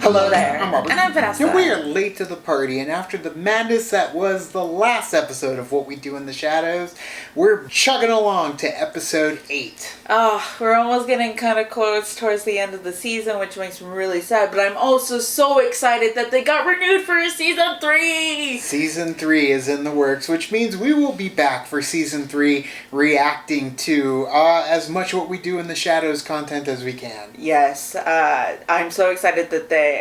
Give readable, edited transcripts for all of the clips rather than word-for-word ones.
Hello there. I'm Robert. And I'm Vanessa. And we are late to the party, and after the madness that was the last episode of What We Do in the Shadows, we're chugging along to episode 8. Oh, we're almost getting kind of close towards the end of the season, which makes me really sad, but I'm also so excited that they got renewed for season 3! Season 3 is in the works, which means we will be back for season 3 reacting to as much What We Do in the Shadows content as we can. Yes, I'm so excited that they,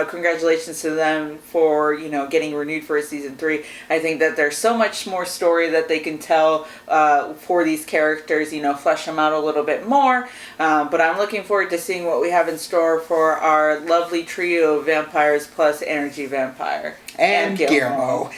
congratulations to them for, getting renewed for season 3. I think that there's so much more story that they can tell for these characters, flesh them out a little bit more. But I'm looking forward to seeing what we have in store for our lovely trio of vampires plus energy vampire. And Guillermo.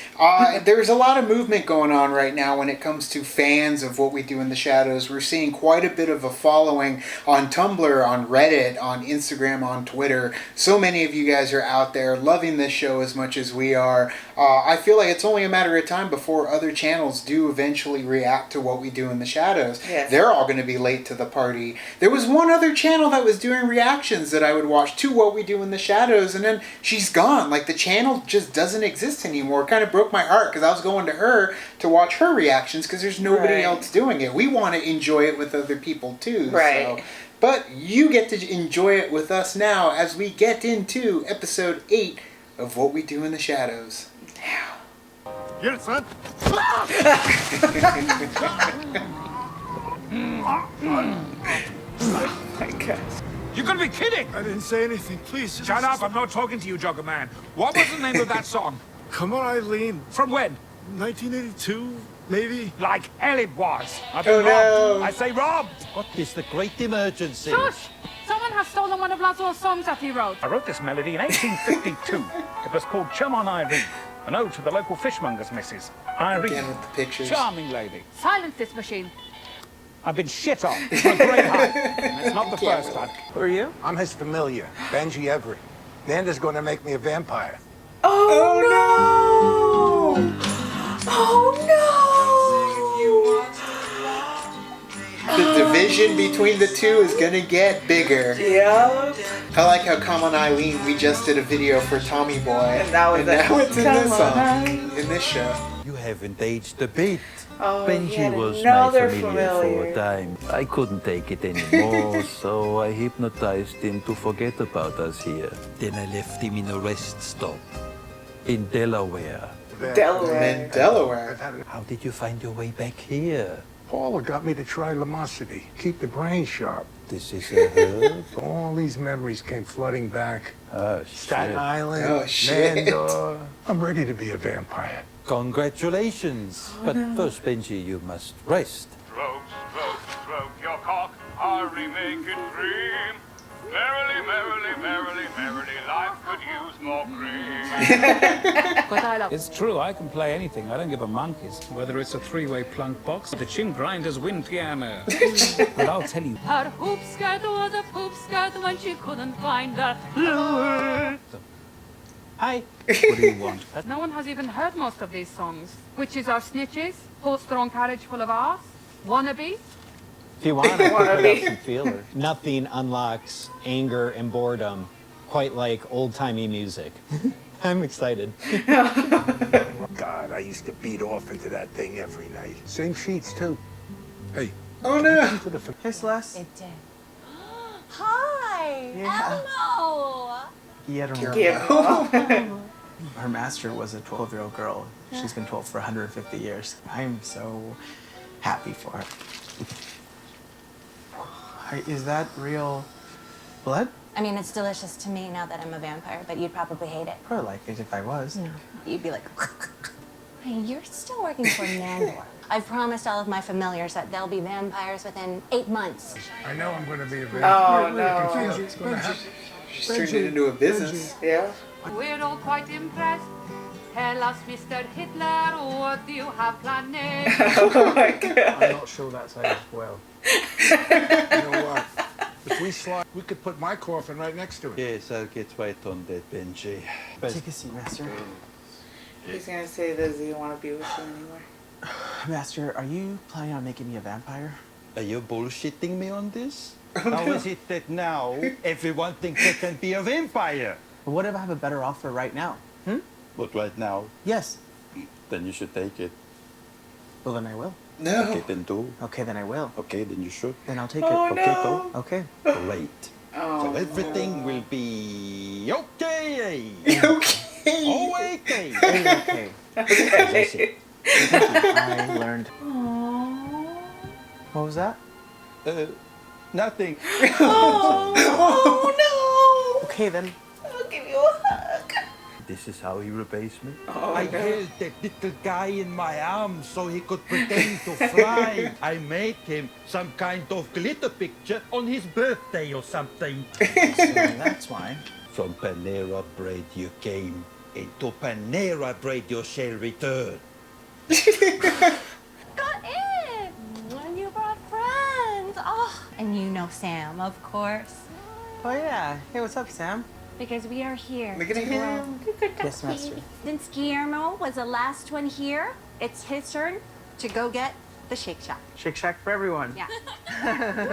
There's a lot of movement going on right now when it comes to fans of What We Do in the Shadows. We're seeing quite a bit of a following on Tumblr, on Reddit, on Instagram, on Twitter. So many of you guys are out there loving this show as much as we are. I feel like it's only a matter of time before other channels do eventually react to What We Do in the Shadows. Yes. They're all going to be late to the party. There was one other channel that was doing reactions that I would watch to What We Do in the Shadows, and then she's gone. Like, the channel just doesn't exist anymore. It kind of broke my heart because I was going to her to watch her reactions because there's nobody else doing it. We want to enjoy it with other people too. Right. So. But you get to enjoy it with us now as we get into episode 8 of What We Do in the Shadows. Get it, son. Oh my God. You gotta be kidding! I didn't say anything, please. Shut up, I'm not talking to you, Jogger Man. What was the name of that song? Come on, Eileen. From when? 1982, maybe? Like hell it was. I've been robbed. no. I say robbed! What is the great emergency? Shush! Someone has stolen one of Lazo's songs that he wrote. I wrote this melody in 1852. It was called Chum on Irene, an ode to the local fishmonger's missus. Irene. Again with the pictures. Charming lady. Silence this machine. I've been shit on for a great height. And it's not the first time. Who are you? I'm his familiar, Benji Everett. Nanda's gonna make me a vampire. Oh no! Oh no! The division between the two is gonna get bigger. Yeah. I like how Come On Eileen, we just did a video for Tommy Boy. And now it's in Come this On song, Eileen. in this show. You haven't aged a bit. Oh, Benji yet was my another familiar for familiar. a time. I couldn't take it anymore, so I hypnotized him to forget about us here. Then I left him in a rest stop in Delaware. And then Delaware. Delaware. How did you find your way back here? Paula got me to try Lumosity, keep the brain sharp. This is a herb? All these memories came flooding back. Oh, Staten shit. Island, Oh, shit. Nanda. I'm ready to be a vampire. Congratulations. But first, Benji, you must rest. Stroke, stroke, stroke your cock, hurry, make it dream. Merrily, merrily, merrily, merrily, life could use more cream. But I love It's true, I can play anything. I don't give a monkey's. Whether it's a three-way plunk box or the chin grinder's wind piano. But I'll tell you, her hoop skirt was a poop skirt when she couldn't find the lure. Hi. What do you want? No one has even heard most of these songs. Witches are snitches, horse-drawn carriage full of arse, wannabe. If you want to Wanna put be. up some feelers. Nothing unlocks anger and boredom quite like old-timey music. I'm excited. God, I used to beat off into that thing every night. Same sheets, too. Hey, Oh no! to the Hey, Celeste. It did. Hi, Yeah. Elmo. Guillermo. Her master was a 12-year-old girl. She's been 12 for 150 years. I'm so happy for her. Is that real blood? I mean, it's delicious to me now that I'm a vampire, but you'd probably hate it. Probably like it if I was. No, you'd be like, hey, you're still working for Nandor. I've promised all of my familiars that they'll be vampires within 8 months. I know I'm gonna be a vampire. Oh no. It's gonna happen. She's turned it into a business. Yeah. We're all quite impressed. Tell us, Mr. Hitler, what do you have planned next? Oh my God. I'm not sure that's how it's well. You know what? If we slide, we could put my coffin right next to it. Yes, I'll get right on that, Benji. Take a seat, Master. He's gonna say, does he want to be with you anymore? Master, are you planning on making me a vampire? Are you bullshitting me on this? How is it that now everyone thinks they can be a vampire? But what if I have a better offer right now? But right now, Yes. then you should take it. Well, then I will. No. Okay, then do. Okay, then I will. Okay, then you should. Then I'll take Oh, it. Okay, no. go. Okay. Great. Oh, So everything will be okay. Okay. Oh, okay. Okay. okay. I learned. What was that? Nothing. Oh, no. Okay, then. I'll give you a hug. This is how he repays me. Oh, I God. held that little guy in my arms so he could pretend to fly. I made him some kind of glitter picture on his birthday or something. So that's why. From Panera Bread you came, and to Panera Bread you shall return. Got in! When you brought friends. Oh, and you know Sam, of course. Oh, yeah. Hey, what's up, Sam? Because we are here. Look at him. Yes, Master. Since Guillermo was the last one here, it's his turn to go get the Shake Shack. Shake Shack for everyone. Yeah.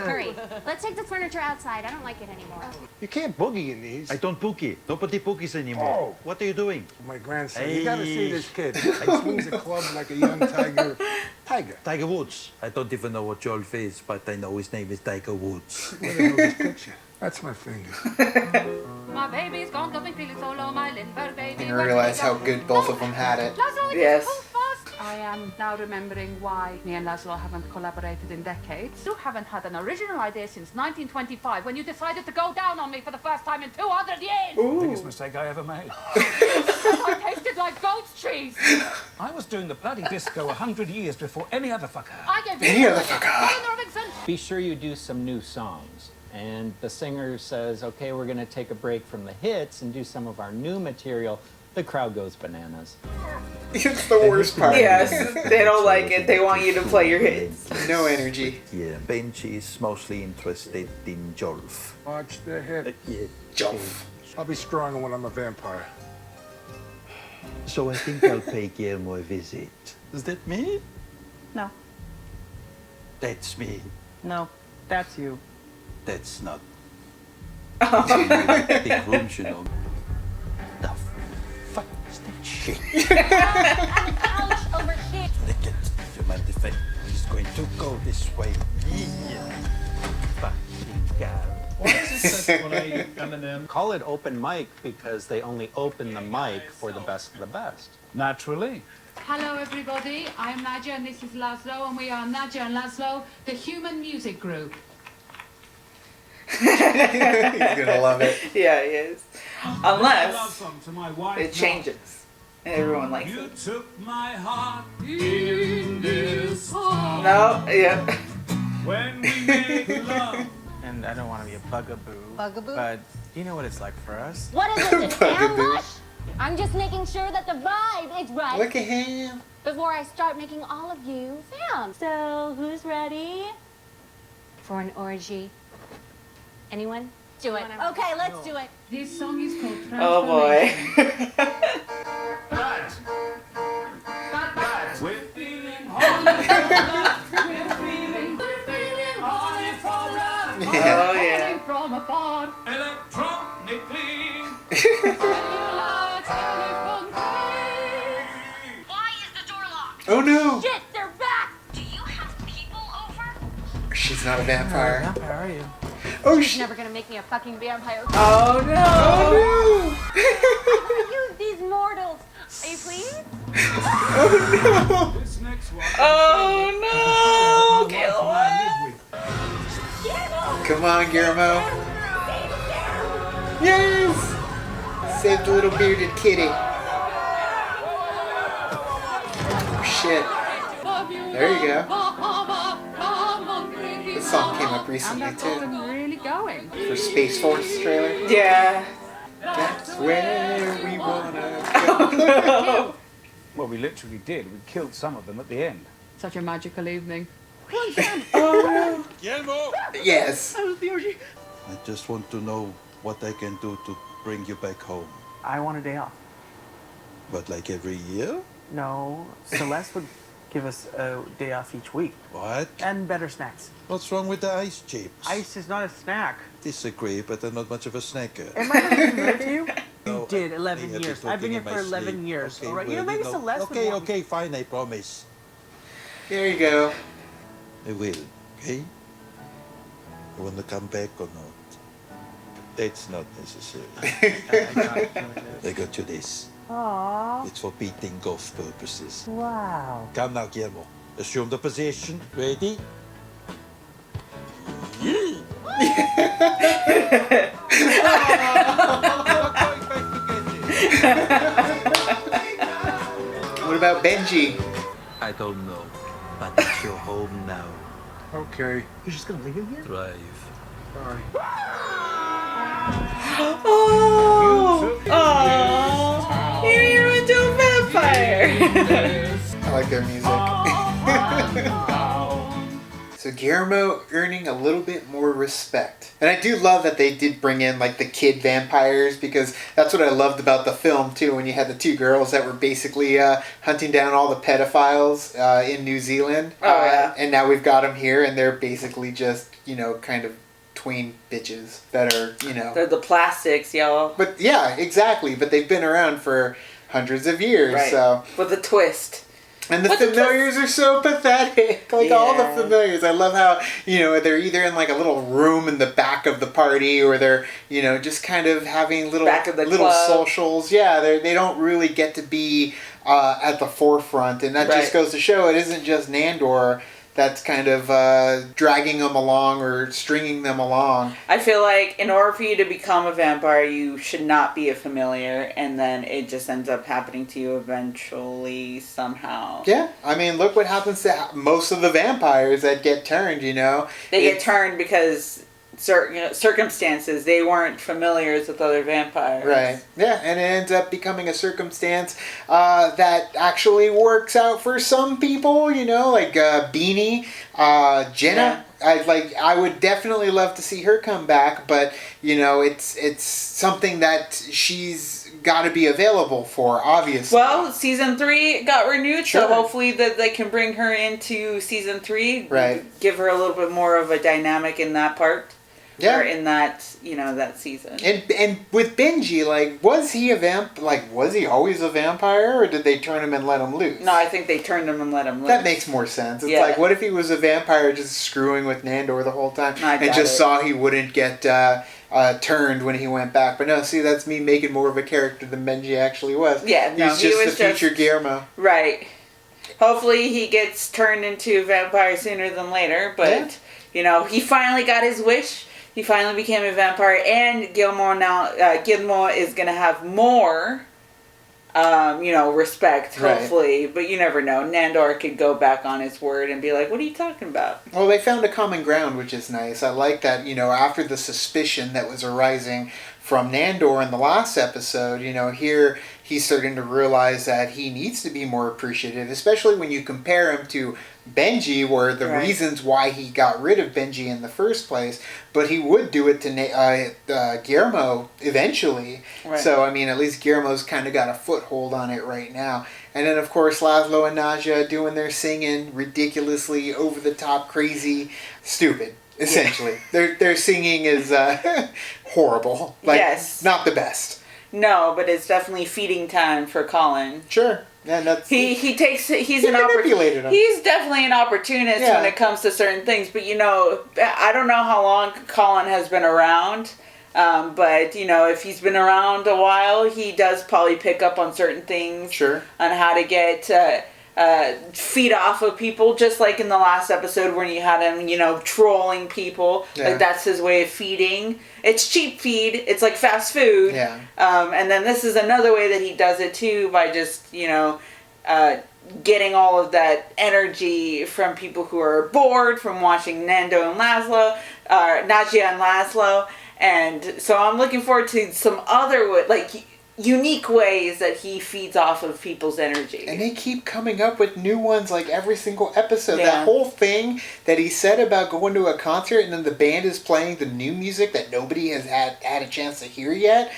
Hurry. Let's take the furniture outside. I don't like it anymore. You can't boogie in these. I don't boogie. Nobody boogies anymore. Oh. What are you doing? My grandson. Hey. You gotta see this kid. He swings a club like a young tiger. Tiger. Tiger Woods. I don't even know what Jolf is, but I know his name is Tiger Woods. Where the hell is this picture? That's my finger. My baby's gone, got me feeling so low, my Lindbergh baby. I didn't realize how good both of them had it. Laszlo, it Yes. is so fast. I am now remembering why me and Laszlo haven't collaborated in decades. You haven't had an original idea since 1925 when you decided to go down on me for the first time in 200 years. Biggest mistake I ever made. I tasted like goat's cheese. I was doing the bloody disco 100 years before any other fucker. I gave Any you other fucker. Colin Robinson. Be sure you do some new songs. And the singer says, okay, we're going to take a break from the hits and do some of our new material. The crowd goes bananas. It's the worst part. Yes, they don't like it. They want you to play your hits. No energy. Yeah, Benji is mostly interested in Jolf. Watch the hip. Yeah. Jolf. I'll be stronger when I'm a vampire. So I think I'll pay Guillermo a visit. Is that me? No. That's me. No. That's you. That's not. Big rooms, you know. The fuck is that shit? Ouch, over here. Look at you, mind if I just going to go this way? Yeah. Fucking girl. Call it open mic because they only open the mic for the best of the best. Naturally. Hello, everybody. I'm Nadia, and this is Laszlo, and we are Nadia and Laszlo, the Human Music Group. He's gonna love it. Yeah, he is. Love Unless song to my wife. it changes. And everyone likes You it. took my heart in this song. No, yeah. When we made love. And I don't want to be a bugaboo. Bugaboo? But you know what it's like for us. What is this, an Bugaboo. ambush? I'm just making sure that the vibe is right Look at him. before I start making all of you Sam. So, who's ready for an orgy? Anyone? Do it. Okay, let's do it. This song is called Oh boy. We're feeling horny for love. We're feeling horny for love. Oh yeah. From afar. Electronically. Why is the door locked? Oh no. Shit, they're back! Do you have people over? She's not a vampire. Vampire, are you? Oh She's shit. never gonna make me a fucking vampire. Oh no. Oh You, these mortals. Are you pleased? no. This next one. Oh no. Kill Come on, Guillermo. Yes. Save the little bearded kitty. Oh shit. There you go. This song came up recently And that's too. really going. For Space Force trailer. Yeah. That's where we wanna Oh Well, we literally did. We killed some of them at the end. Such a magical evening. go. Yes. I just want to know what I can do to bring you back home. I want a day off. But like every year? No, Celeste would give us a day off each week. What? And better snacks. What's wrong with the ice chips? Ice is not a snack. Disagree, but I'm not much of a snacker. Am I not familiar to you? did 11 years. I've been here for 11 years. Okay, All right, well, maybe you it's less okay, than one. okay, fine, I promise. There you go. I will, okay? You want to come back or not? That's not necessary. I got you this. Aww. It's for beating golf purposes. Wow. Come now, Guillermo. Assume the position. Ready? What about Benji? I don't know, but it's your home now. Okay. You're just gonna leave him here? Drive. Sorry. Oh, you're into a vampire. I like their music. So Guillermo earning a little bit more respect. And I do love that they did bring in like the kid vampires, because that's what I loved about the film too, when you had the two girls that were basically hunting down all the pedophiles in New Zealand. Oh, yeah. And now we've got them here, and they're basically just, you know, kind of tween bitches that are, you know. They're the plastics, y'all. But yeah, exactly. But they've been around for hundreds of years, Right. so. With a twist. And the What's the familiars are so pathetic. Like all the Yeah. familiars. I love how, you know, they're either in like a little room in the back of the party, or they're, you know, just kind of having little Back of the little club. socials. Yeah, they don't really get to be at the forefront. And that Right. just goes to show it isn't just Nandor that's kind of dragging them along or stringing them along. I feel like in order for you to become a vampire, you should not be a familiar, and then it just ends up happening to you eventually somehow. Yeah, I mean, look what happens to most of the vampires that get turned, you know. They get It's- turned because circumstances. They weren't familiars with other vampires. Right. Yeah, and it ends up becoming a circumstance that actually works out for some people. You know, like Beanie, Jenna. I would definitely love to see her come back, but you know, it's something that she's got to be available for, obviously. Well, season 3 got renewed, Sure. so hopefully that they can bring her into season 3. Right. Give her a little bit more of a dynamic in that part. Yeah. Or in that, you know, that season. And with Benji, like, was he always a vampire, or did they turn him and let him loose? No, I think they turned him and let him loose. That makes more sense. It's Yeah. like, what if he was a vampire just screwing with Nandor the whole time, I and doubt just it. saw he wouldn't get turned when he went back? But no, see, that's me making more of a character than Benji actually was. Yeah, no, he's he just was the future just- Guillermo. Right. Hopefully he gets turned into a vampire sooner than later, but, Yeah. you know, he finally got his wish. He finally became a vampire, and Gilmore is going to have more, you know, respect, Right. hopefully. But you never know. Nandor could go back on his word and be like, what are you talking about? Well, they found a common ground, which is nice. I like that, you know, after the suspicion that was arising from Nandor in the last episode, you know, here he's starting to realize that he needs to be more appreciative, especially when you compare him to Benji, where the Right. reasons why he got rid of Benji in the first place, but he would do it to Guillermo eventually. Right. So, I mean, at least Guillermo's kind of got a foothold on it right now. And then, of course, Laszlo and Nadia doing their singing, ridiculously over-the-top, crazy, stupid, essentially. Their singing is horrible. Like, Yes. not the best. No, but it's definitely feeding time for Colin. Sure. Yeah, that's... He's He an manipulated him. He's definitely an opportunist Yeah. when it comes to certain things. But you know, I don't know how long Colin has been around. But you know, if he's been around a while, he does probably pick up on certain things. Sure. On how to get feed off of people, just like in the last episode when you had him, you know, trolling people. Yeah. Like that's his way of feeding. It's cheap feed. It's like fast food. Yeah. And then this is another way that he does it too, by just, you know, getting all of that energy from people who are bored from watching Nadia and Laszlo. And so I'm looking forward to some other, like, unique ways that he feeds off of people's energy. And they keep coming up with new ones like every single episode. Yeah. That whole thing that he said about going to a concert and then the band is playing the new music that nobody has had a chance to hear yet.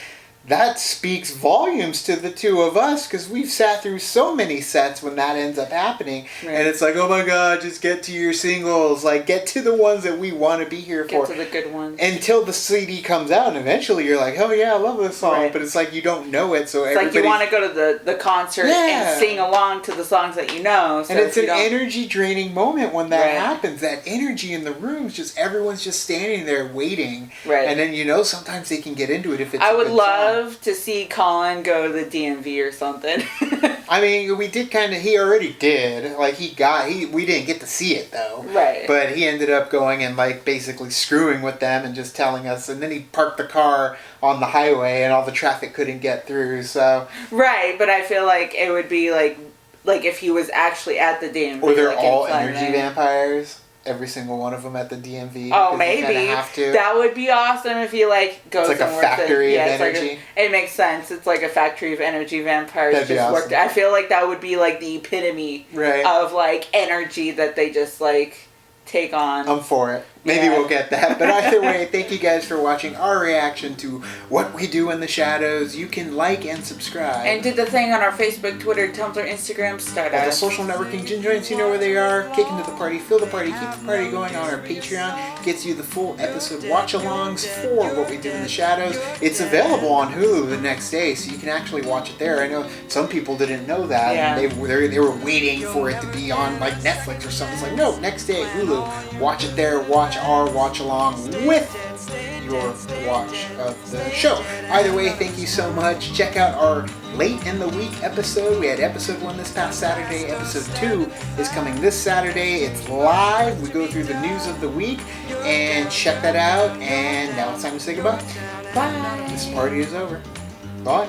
that speaks volumes to the two of us, because we've sat through so many sets when that ends up happening. Right. And it's like, oh my God, just get to your singles. Like, get to the ones that we want to be here for. Get to the good ones. Until the CD comes out, and eventually you're like, oh yeah, I love this song. Right. But it's like you don't know it, so It's like you want to go to the concert Yeah. and sing along to the songs that you know. So and it's if you an don't- energy draining moment when that Right. happens. That energy in the room's just, everyone's just standing there waiting. Right. And then, you know, sometimes they can get into it if it's I a would good love to see Colin go to the DMV or something. song. I mean, we did kind of, he already did. Like, we didn't get to see it though. Right. But he ended up going and like basically screwing with them and just telling us, and then he parked the car on the highway and all the traffic couldn't get through, so. Right, but I feel like it would be like if he was actually at the DMV. Or they're like, all inside energy there. vampires. Every single one of them at the DMV. Oh, because they maybe kinda have to. that would be awesome if he like goes. It's like a and works factory of it's like energy. it makes sense. It's like a factory of energy vampires That'd be just awesome. worked. I feel like that would be like the epitome Right. of like energy that they just like take on. I'm for it. Maybe Yeah. we'll get that. But either way, thank you guys for watching our reaction to What We Do in the Shadows. You can like and subscribe. And did the thing on our Facebook, Twitter, Tumblr, Instagram, start All the out. social networking gin joints, you know where they are. Kick into the party, feel the party, keep the party going on our Patreon. Gets you the full episode watch-alongs for What We Do in the Shadows. It's available on Hulu the next day, so you can actually watch it there. I know some people didn't know that. Yeah. And they were waiting for it to be on like Netflix or something. It's like, no, next day Hulu. Watch it there. Watch our watch-along with your watch of the show. Either way, thank you so much. Check out our late in the week episode. We had episode 1 this past Saturday. Episode 2 is coming this Saturday. It's live. We go through the news of the week and check that out. And now it's time to say goodbye. Bye. This party is over. Bye.